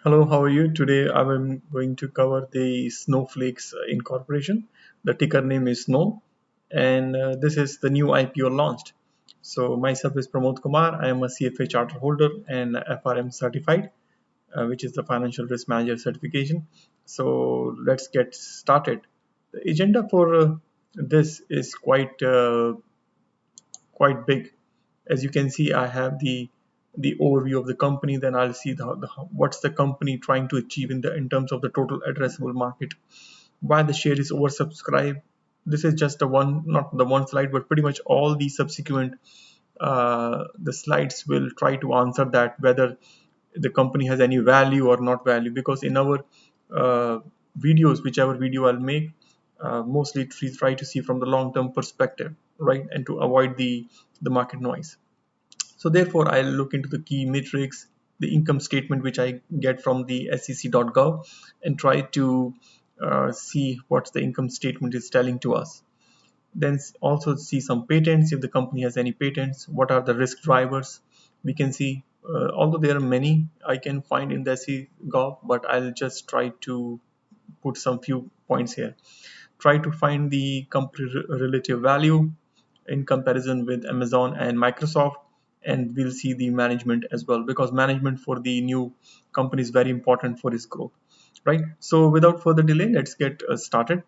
Hello, how are you? Today I am going to cover the Snowflake's incorporation. The ticker name is Snow, and this is the new IPO launched. So myself is Pramod Kumar. I am a CFA charter holder and FRM certified, which is the Financial Risk Manager certification. So let's get started. The agenda for this is quite big. As you can see, I have the overview of the company. Then I'll see what's the company trying to achieve in terms of the total addressable market, why the share is oversubscribed. This is just a one, not the one slide, but pretty much all the subsequent the slides will try to answer that, whether the company has any value or not value. Because in our uh, videos, whichever video I'll make, mostly we try to see from the long-term perspective, right, and to avoid the market noise. So therefore, I'll look into the key metrics, the income statement which I get from the sec.gov, and try to see what the income statement is telling to us. Then also see some patents, if the company has any patents, what are the risk drivers. We can see, although there are many I can find in the sec.gov, but I'll just try to put some few points here. Try to find the company relative value in comparison with Amazon and Microsoft, and we'll see the management as well, because management for the new company is very important for its growth, right? So without further delay, let's get started.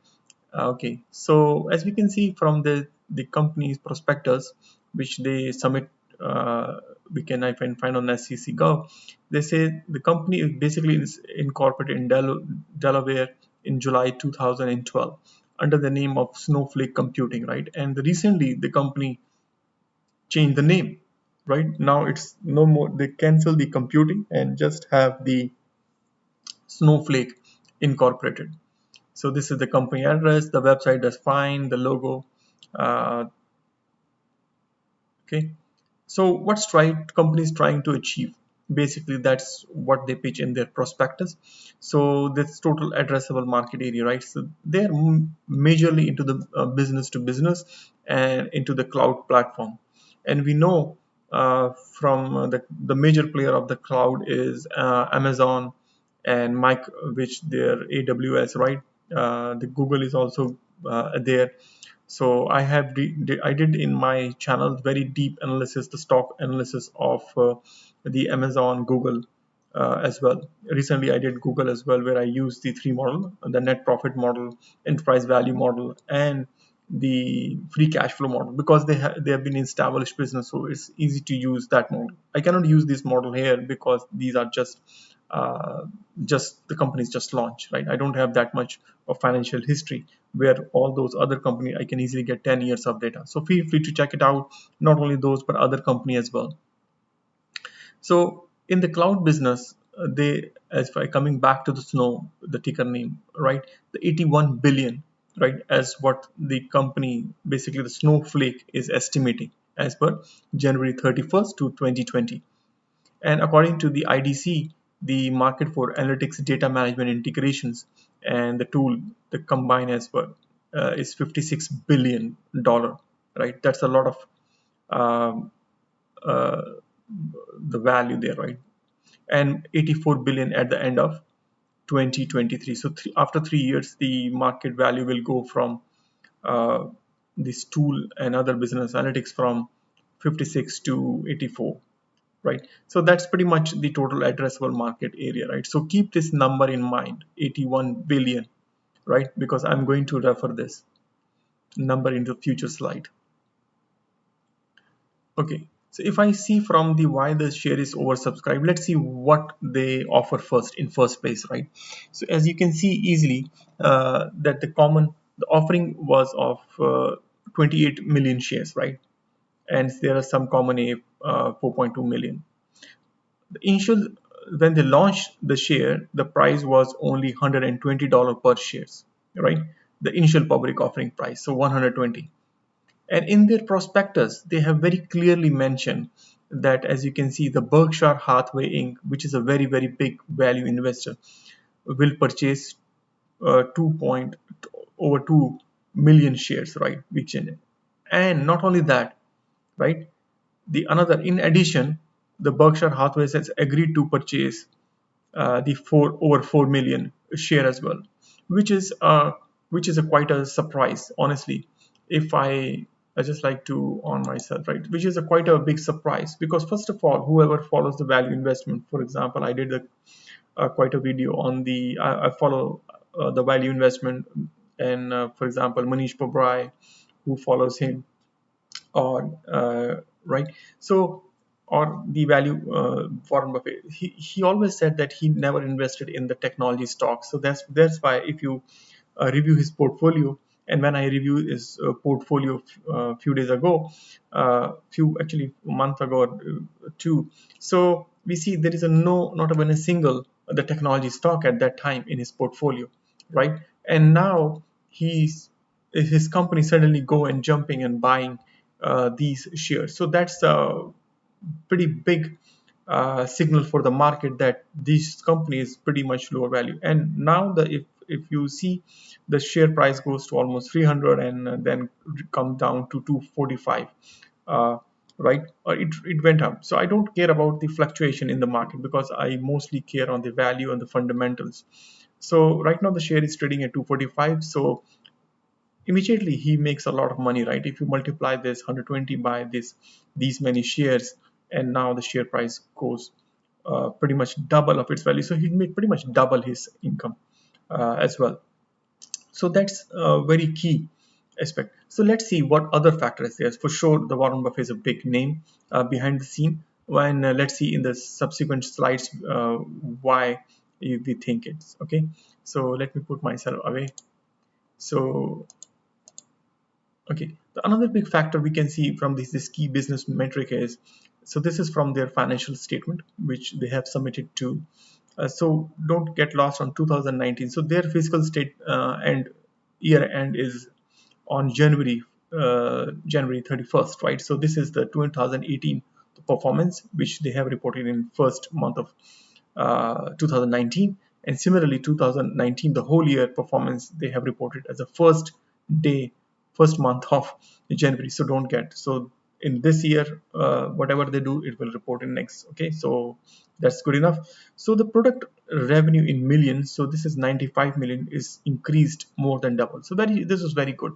Okay, so as we can see from the company's prospectus, which they submit, we can I can find on SEC.gov. They say the company is basically is incorporated in Delaware in July 2012 under the name of Snowflake Computing, right? And recently the company changed the name, right? Now it's no more. They cancel the computing and just have the Snowflake Incorporated. So this is the company address, the website is fine, the logo. Uh, okay. So what's companies trying to achieve? Basically, that's what they pitch in their prospectus. So this total addressable market area, right? So they're majorly into the business to business and into the cloud platform. And we know from the major player of the cloud is Amazon and which their AWS, right? The Google is also there. So I did in my channel very deep analysis, the stock analysis of the Amazon, Google as well. Recently, I did Google as well, where I used the three model: the net profit model, enterprise value model, and the free cash flow model, because they have been established business, so it's easy to use that model. I cannot use this model here because these are uh, just the companies just launched, right? I don't have that much of financial history, where all those other companies I can easily get 10 years of data. So feel free to check it out, not only those but other company as well. So in the cloud business, they, as by coming back to the Snow, the ticker name, right? The 81 billion, right? As what the company, basically the Snowflake, is estimating as per January 31st to 2020. And according to the IDC, the market for analytics, data management integrations, and the tool, the combine as well, is $56 billion, right? That's a lot of um, uh, the value there, right? And 84 billion at the end of 2023. So after 3 years, the market value will go from uh, this tool and other business analytics from 56 to 84, right? So that's pretty much the total addressable market area, right? So keep this number in mind, 81 billion, right? Because I'm going to refer this number in the future slide. Okay, so if I see from the why the share is oversubscribed, let's see what they offer first in first place, right? So as you can see easily, that the offering was of 28 million shares, right? And there are some common A, 4.2 million. The initial, when they launched the share, the price was only $120 per shares, right? The initial public offering price, so 120. And in their prospectus, they have very clearly mentioned that, as you can see, the Berkshire Hathaway Inc., which is a very, very big value investor, will purchase 2 point over 2 million shares, right? Which and not only that, right? In addition, the Berkshire Hathaway has agreed to purchase the over 4 million share as well, which is a quite a surprise, honestly. If I just like to on myself, right, which is a quite a big surprise, because first of all, whoever follows the value investment, for example, I did quite a video on I follow the value investment, and for example, Manish Pabrai, who follows him, or right, so, or the value, Warren Buffett, he always said that he never invested in the technology stocks. So that's why if you review his portfolio, and when I reviewed his portfolio a few days ago, few actually a month ago or two, so we see there is a no, not even a single the technology stock at that time in his portfolio, right? And now he's his company suddenly go and jumping and buying these shares. So that's a pretty big signal for the market that this company is pretty much lower value. And now if you see the share price goes to almost 300 and then come down to 245, right? It went up. So I don't care about the fluctuation in the market, because I mostly care on the value and the fundamentals. So right now the share is trading at 245. So immediately he makes a lot of money, right? If you multiply this 120 by these many shares, and now the share price goes pretty much double of its value, so he made pretty much double his income as well. So that's a very key aspect. So let's see what other factors there's. For sure, the Warren Buffett is a big name behind the scene. And let's see in the subsequent slides why we think it's okay. So let me put myself away. So okay, another big factor we can see from this key business metric is, so this is from their financial statement, which they have submitted to. So don't get lost on 2019. So their fiscal state and year end is on January 31st, right? So this is the 2018 performance, which they have reported in first month of 2019, and similarly 2019 the whole year performance they have reported as a day first month of January. So don't get, so in this year whatever they do, it will report in next. Okay, so that's good enough. So the product revenue in millions, so this is 95 million, is increased more than double. So this is very good.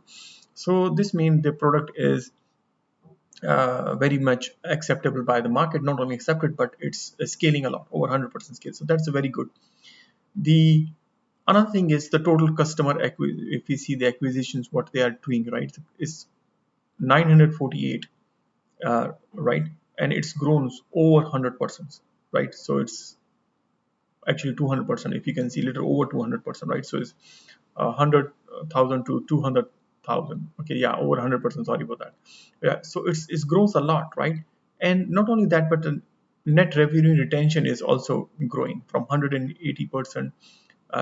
So this means the product is very much acceptable by the market. Not only accepted, but it's scaling a lot, over 100% scale. So that's very good. The another thing is the total customer if we see the acquisitions, what they are doing, right, is 948, right, and it's grown over 100%, right? So it's actually 200%, if you can see, little over 200%, right? So it's 100,000 to 200,000. Okay, yeah, over 100%. Sorry about that. Yeah, so it grows a lot, right? And not only that, but the net revenue retention is also growing from 180%.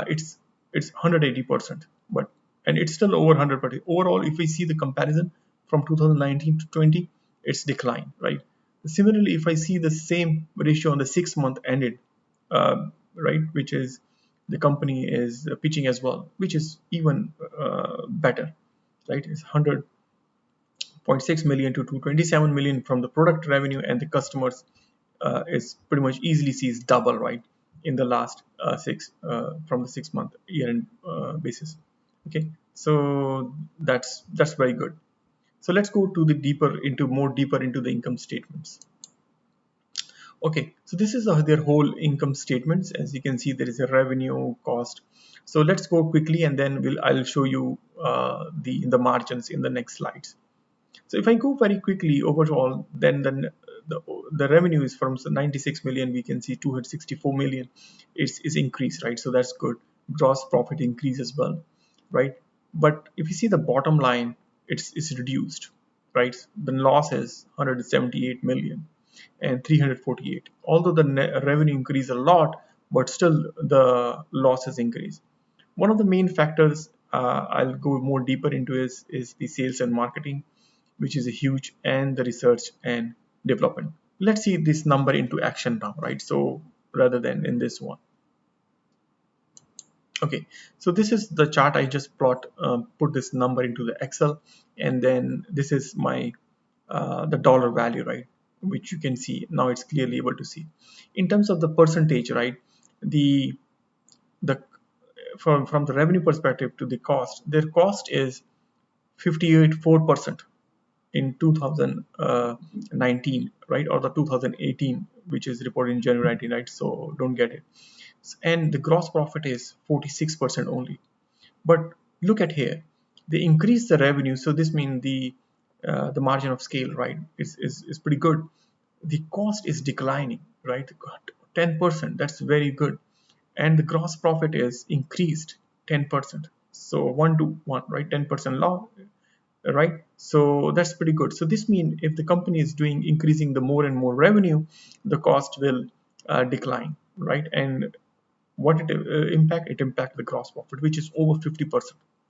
It's 180%, but and it's still over 100%. Overall, if we see the comparison from 2019 to 20, it's declined, right? Similarly, if I see the same ratio on the 6 month ended, right, which is the company is pitching as well, which is even better, right? It's 100.6 million to 227 million from the product revenue, and the customers is pretty much easily sees double, right, in the last from the 6 month year end basis. Okay, so that's very good. So let's go to the deeper into the income statements. Okay, so this is their whole income statements. As you can see, there is a revenue, cost. So let's go quickly, and then I'll show you the margins in the next slides. So if I go very quickly overall, then the revenue is from 96 million. We can see 264 million is increased, right? So that's good. Gross profit increase as well, right? But if you see the bottom line, it's reduced, right? The loss is 178 million and 348. Although the revenue increased a lot, but still the losses increase. One of the main factors I'll go more deeper into is the sales and marketing, which is a huge, and the research and development. Let's see this number into action now, right? So rather than in this one. Okay, so this is the chart I just put this number into the Excel, and then this is my the dollar value, right, which you can see now. It's clearly able to see in terms of the percentage, right? the the from the revenue perspective to the cost, their cost is 58.4% in 2019, right, or the 2018, which is reported in January 19, right? So don't get it. And the gross profit is 46% only. But look at here, they increase the revenue, so this means the margin of scale, right, is pretty good. The cost is declining, right? 10%, that's very good. And the gross profit is increased 10%. So 1 to 1, right? 10% law, right? So that's pretty good. So this means if the company is doing increasing the more and more revenue, the cost will decline, right? And what it impact? It impact the gross profit, which is over 50%,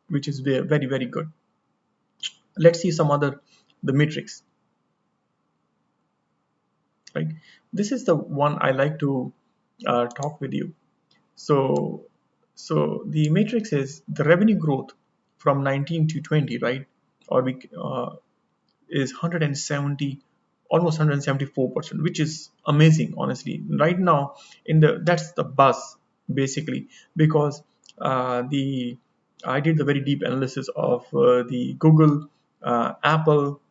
which is very, very good. Let's see some other the metrics, right? This is the one I like to talk with you. So, so the matrix is the revenue growth from 19 to 20, right? Or we is 170, almost 174%, which is amazing, honestly. Right now, in the that's the buzz basically, because the I did the very deep analysis of the Google, Apple,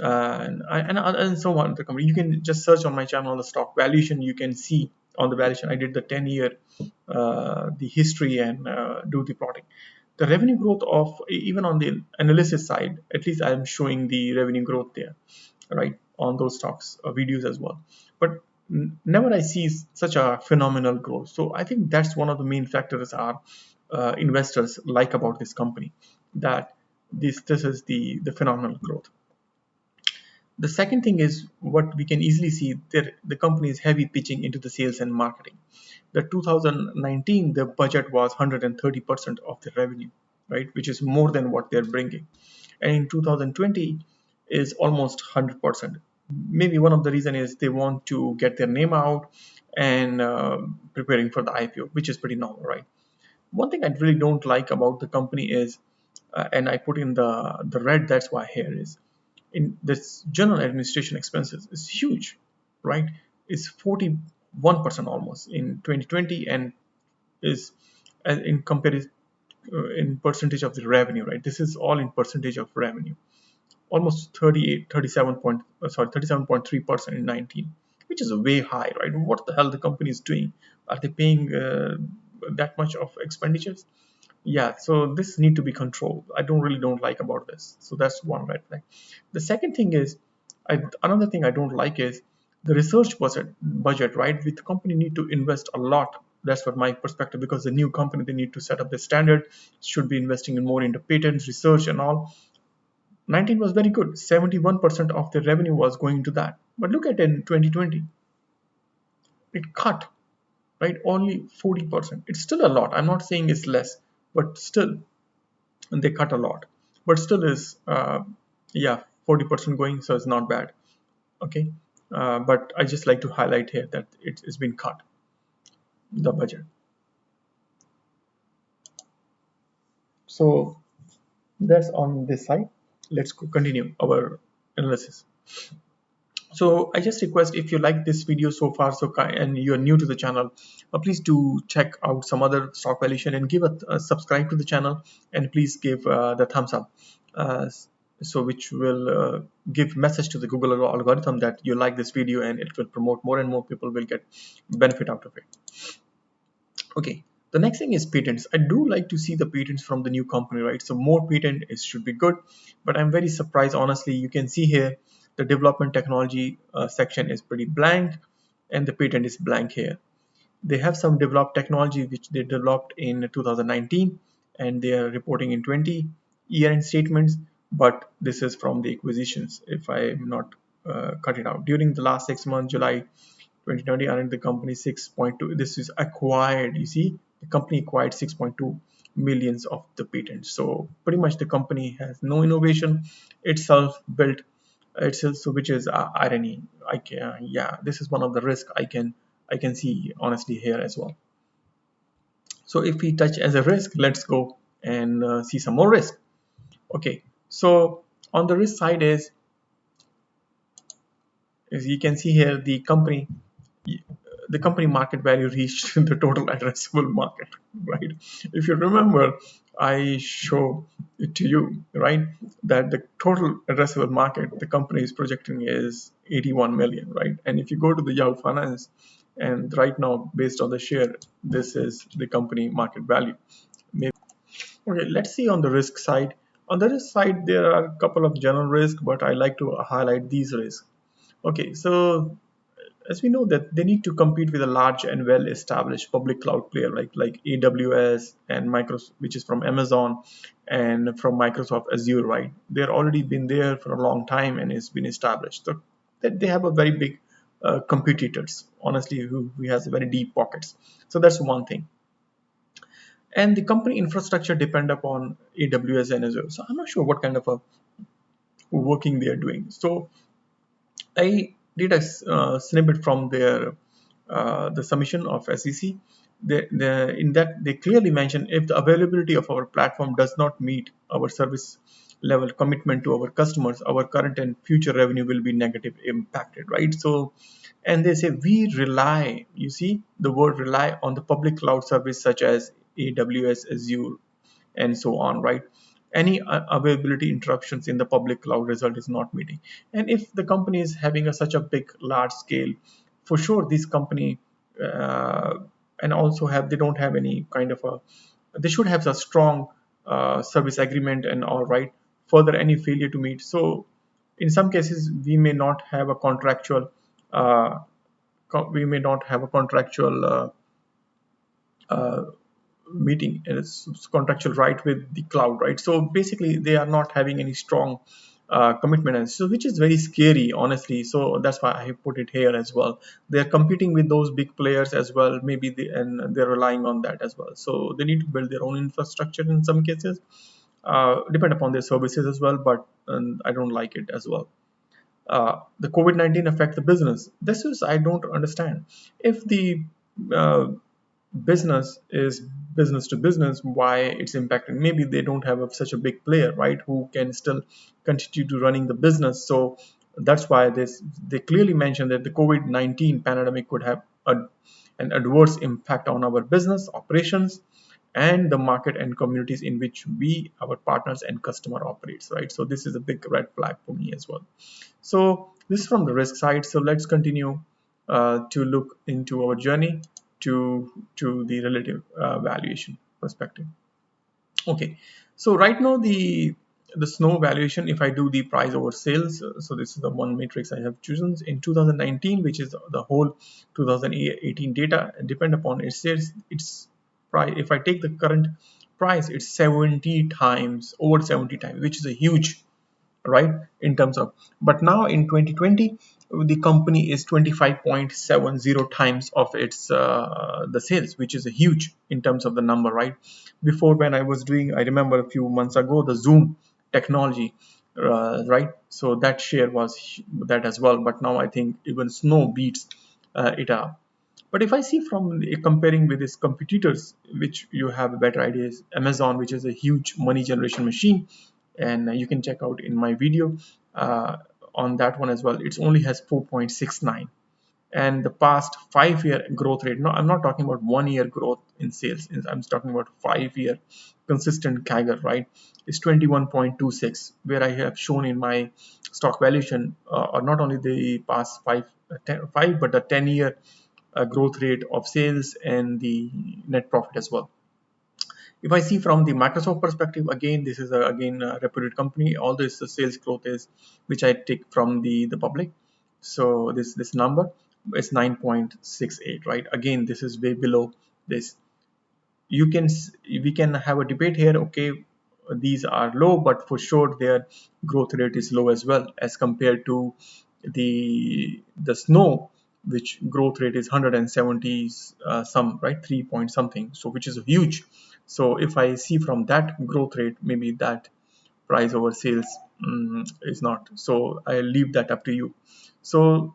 and so on. The company, you can just search on my channel the stock valuation. You can see on the valuation. I did the 10-year the history and do the plotting. The revenue growth of, even on the analysis side, at least I'm showing the revenue growth there, right, on those stocks videos as well. But never I see such a phenomenal growth. So I think that's one of the main factors our investors like about this company, that this is the phenomenal growth. The second thing is what we can easily see that the company is heavy pitching into the sales and marketing. The 2019, the budget was 130% of the revenue, right, which is more than what they're bringing. And in 2020 is almost 100%. Maybe one of the reason is they want to get their name out and preparing for the IPO, which is pretty normal, right? One thing I really don't like about the company is, and I put in the red, that's why here is, in this general administration expenses is huge, right? It's 41% almost in 2020, and is in comparison in percentage of the revenue, right? This is all in percentage of revenue, almost 38, 37 point, sorry, 37.3% in 19, which is way high, right? What the hell the company is doing? Are they paying that much of expenditures? Yeah, so this need to be controlled. I don't like about this. So that's one red flag. The second thing is, another thing I don't like is the research budget, right? With the company need to invest a lot. That's what my perspective, because the new company, they need to set up the standard, should be investing in more into patents, research and all. 19 was very good. 71% of the revenue was going to that. But look at it in 2020, it cut, right? Only 40%. It's still a lot. I'm not saying it's less, but still they cut a lot. But still is, yeah, 40% going, so it's not bad. Okay. But I just like to highlight here that it's been cut, the budget. So that's on this side. Let's continue our analysis. So I just request, if you like this video so far, and you're new to the channel, please do check out some other stock valuation and give a subscribe to the channel, and please give the thumbs up, so which will give message to the Google algorithm that you like this video, and it will promote more and more people will get benefit out of it. Okay, the next thing is patents. I do like to see the patents from the new company, right? So more patent is should be good, but I'm very surprised, honestly. You can see here the development technology section is pretty blank, and the patent is blank here. They have some developed technology which they developed in 2019, and they are reporting in 20 year-end statements, but this is from the acquisitions, if I am not cut it out. During the last 6 months, July 2020, earned the company 6.2. This is acquired. You see, the company acquired 6.2 millions of the patents. So pretty much the company has no innovation itself built itself. So which is irony. I can, yeah, this is one of the risks I can see honestly here as well. So if we touch as a risk, let's go and see some more risk. Okay, so on the risk side is, as you can see here, the company, the company market value reached the total addressable market, right? If you remember, I show it to you, right, that the total addressable market the company is projecting is 81 million, right? And if you go to the Yahoo Finance, and right now, based on the share, this is the company market value. Maybe. Okay, let's see on the risk side. On the risk side, there are a couple of general risks, but I like to highlight these risks. Okay, so as we know that they need to compete with a large and well-established public cloud player like AWS and Microsoft, which is from Amazon, and from Microsoft Azure, right? They're already been there for a long time and it's been established. So that they have a very big competitors, honestly, who has very deep pockets. So that's one thing. And the company infrastructure depend upon AWS and Azure. So I'm not sure what kind of a working they are doing. So I did a snippet from their the submission of SEC. In that they clearly mention if the availability of our platform does not meet our service level commitment to our customers, our current and future revenue will be negative impacted, right? So, and they say we rely, you see the word rely on the public cloud service such as AWS, Azure, and so on, right? Any availability interruptions in the public cloud result is not meeting. And if the company is having such a big large scale, for sure this company uh, and also have they don't have any kind of a, they should have a strong service agreement and all, right? Further, any failure to meet, so in some cases we may not have a contractual uh, we may not have a contractual uh, meeting and it's contractual right with the cloud, right? So basically they are not having any strong commitment, and so which is very scary, honestly. So that's why I put it here as well. They're competing with those big players as well, maybe and they're relying on that as well. So they need to build their own infrastructure in some cases, depend upon their services as well, but I don't like it as well. The COVID-19 affect the business. This is I don't understand. If the uh, business is business to business, why it's impacting? Maybe they don't have such a big player, right, who can still continue to running the business. So that's why they clearly mentioned that the COVID-19 pandemic could have an adverse impact on our business operations and the market and communities in which we, our partners and customer operates, right? So this is a big red flag for me as well. So this is from the risk side. So let's continue to look into our journey to the relative valuation perspective. Okay, so right now the snow valuation, if I do the price over sales, so this is the one matrix I have chosen in 2019, which is the whole 2018 data, depend upon it says it's price. If I take the current price, it's 70 times, over 70 times, which is a huge, right, in terms of, but now in 2020 the company is 25.70 times of its the sales, which is a huge in terms of the number, right? Before, when I was doing, I remember a few months ago, the Zoom technology, right, so that share was that as well, but now I think even Snow beats it up. But if I see from comparing with its competitors, which you have a better idea, is Amazon, which is a huge money generation machine, and you can check out in my video uh, on that one as well. It only has 4.69, and the past 5 year growth rate. No, I'm not talking about 1 year growth in sales. I'm talking about 5 year consistent CAGR, right? It's 21.26, where I have shown in my stock valuation, or not only the past 5, but the 10-year growth rate of sales and the net profit as well. If I see from the Microsoft perspective, again, this is again a reputed company. All this the sales growth is, which I take from the public. So this number is 9.68, right? Again, this is way below this. You can we can have a debate here. Okay, these are low, but for sure their growth rate is low as well as compared to the Snow, which growth rate is 170 some, right, 3 point something, so which is huge. So if I see from that growth rate, maybe that price over sales is not. So I leave that up to you. So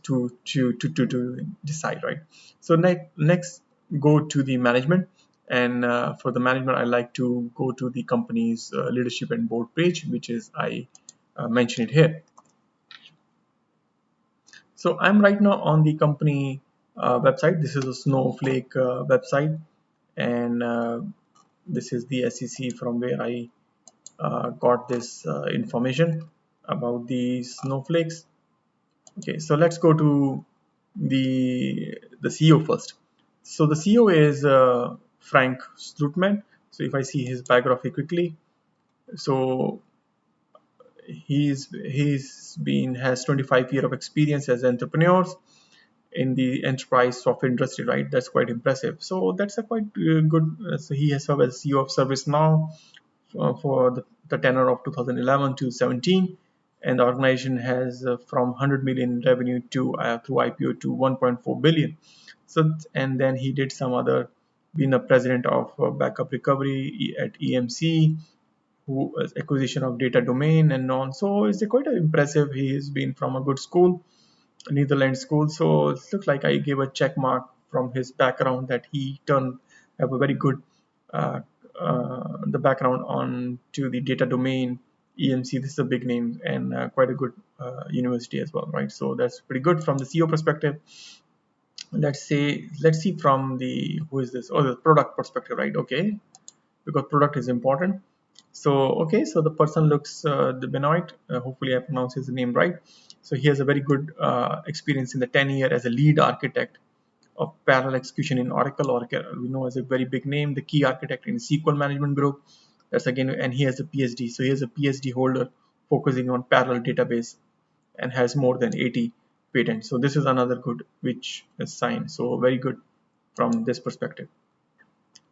to decide, right? So next go to the management, and for the management I like to go to the company's leadership and board page, which is I mention it here. So I'm right now on the company website. This is a Snowflake website, and this is the SEC from where I got this information about the snowflakes. Okay, so let's go to the CEO first. So the CEO is Frank Slootman. So if I see his biography quickly, so he's been has 25 years of experience as entrepreneurs in the enterprise software industry, right? That's quite impressive. So that's a quite good. So he has served as CEO of ServiceNow for the tenure of 2011 to 17, and the organization has from 100 million revenue to through IPO to 1.4 billion. So and then he did some other, being the president of backup recovery at EMC, who acquisition of data domain and on. So it's quite impressive. He has been from a good school, Netherlands school. So it looks like I gave a check mark from his background that he turned have a very good uh, the background on to the data domain. EMC, this is a big name and quite a good university as well, right? So that's pretty good from the CEO perspective. Let's see from the who is this? Oh, the product perspective, right? Okay, because product is important. So okay, so the person looks the Benoit. Hopefully, I pronounce his name right. So he has a very good experience in the 10 year as a lead architect of parallel execution in Oracle. Oracle we know as a very big name, the key architect in SQL management group. That's again, and he has a PhD. So he is a PhD holder focusing on parallel database and has more than 80 patents. So this is another good which is sign. So very good from this perspective.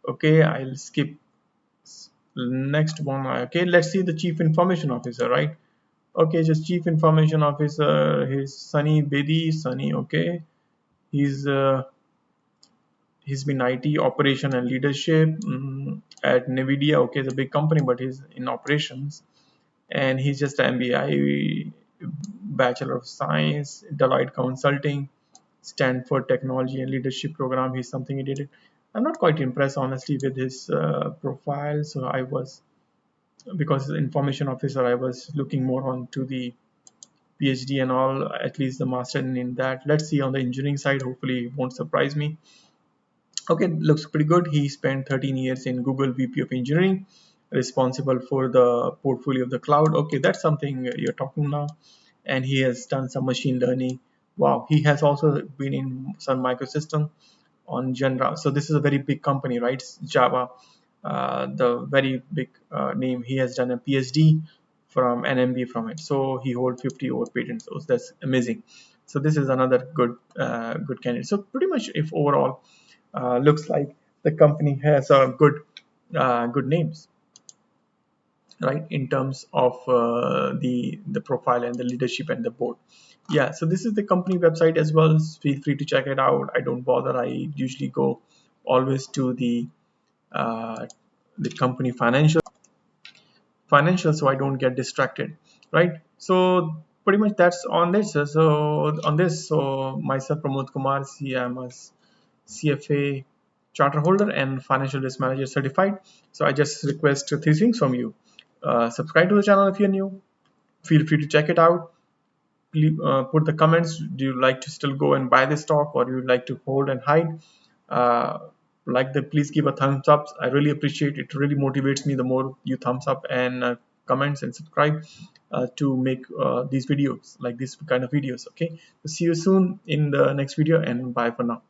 Okay, I'll skip next one. Okay, let's see the chief information officer, right? Okay, just chief information officer. He's Sunny Bedi. Sunny. Okay, he's he's been IT operation and leadership at Nvidia. Okay, it's a big company, but he's in operations, and he's just an MBI, Bachelor of Science, Deloitte Consulting, Stanford Technology and Leadership Program. He's something he did it. I'm not quite impressed honestly with his profile, so I was, because as information officer, I was looking more on to the PhD and all, at least the master in that. Let's see on the engineering side. Hopefully, it won't surprise me. Okay, looks pretty good. He spent 13 years in Google VP of Engineering, responsible for the portfolio of the cloud. Okay, that's something you're talking now. And he has done some machine learning. Wow, he has also been in Sun Microsystem on Genra. So this is a very big company, right? Java, the very big name. He has done a PhD from NMB from it. So he holds 50 over patents. So that's amazing. So this is another good candidate. So pretty much, if overall looks like the company has a good names, right, in terms of the profile and the leadership and the board. Yeah, so this is the company website as well. Feel free to check it out. I don't bother. I usually go always to uh, the company financial, so I don't get distracted, right? So pretty much that's on this. So myself, Pramod Kumar, I'm a CFA charter holder and financial risk manager certified. So I just request three things from you. Subscribe to the channel if you're new. Feel free to check it out. Please, put the comments. Do you like to still go and buy this stock, or do you like to hold and hide? Uh, please give a thumbs up. I really appreciate it. It really motivates me the more you thumbs up and comments and subscribe to make these videos, like this kind of videos. Okay, so see you soon in the next video, and bye for now.